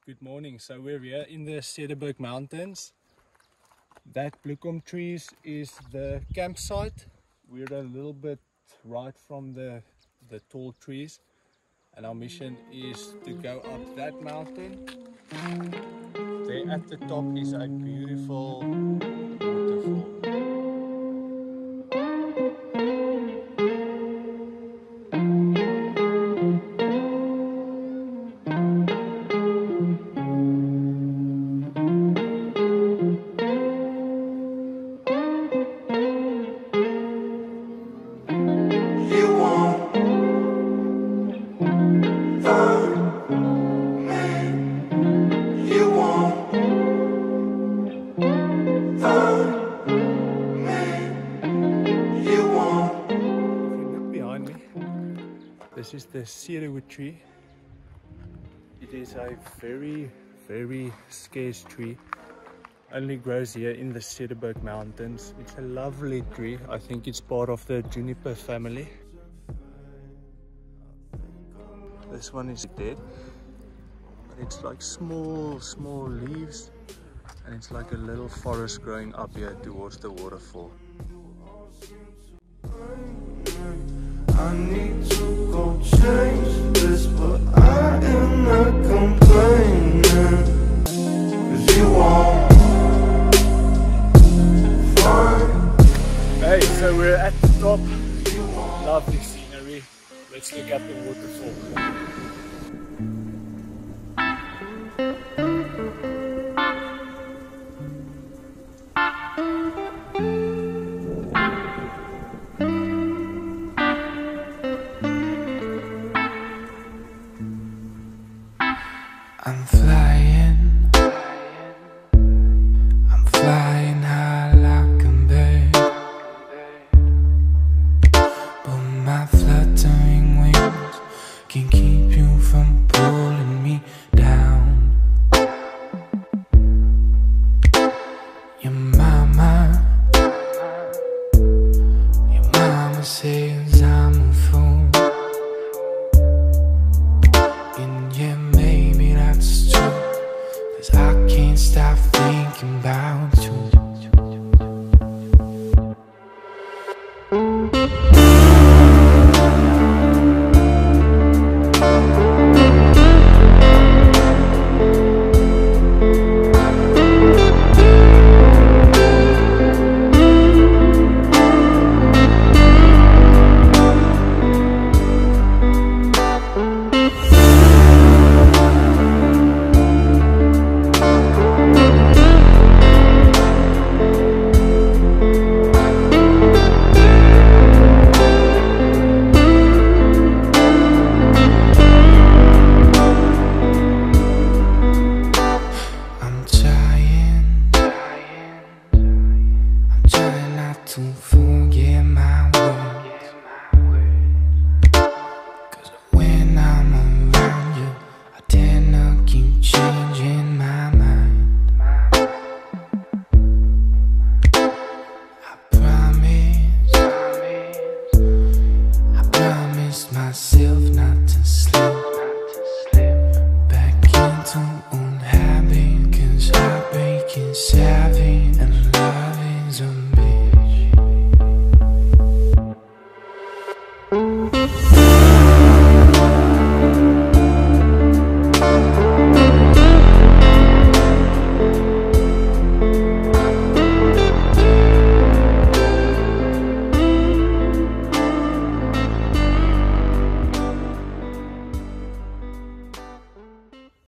Good morning. So we're here in the Cederberg Mountains. That bluekom trees is the campsite. We're a little bit right from the tall trees, and our mission is to go up that mountain. There at the top is a beautiful waterfall. This is the cedarwood tree. It is a very scarce tree. Only grows here in the Cederberg Mountains. It's a lovely tree. I think it's part of the juniper family. This one is dead, but it's like small leaves, and it's like a little forest growing up here towards the waterfall. I need to go change this, but I am not complaining, 'cause you won't find. Hey, so we're at the top. Lovely scenery. Let's look at the waterfall. I'm flying high like a bird, but my fluttering wings can keep you from pulling me down. Your mama says I'm a fool, and yeah, maybe that's true, 'cause I can't stop thinking about you. To forget my words, 'cause when I'm around you, I tend to keep changing my mind. I promised myself not to slip back into old habit, 'cause heartbreak is sad.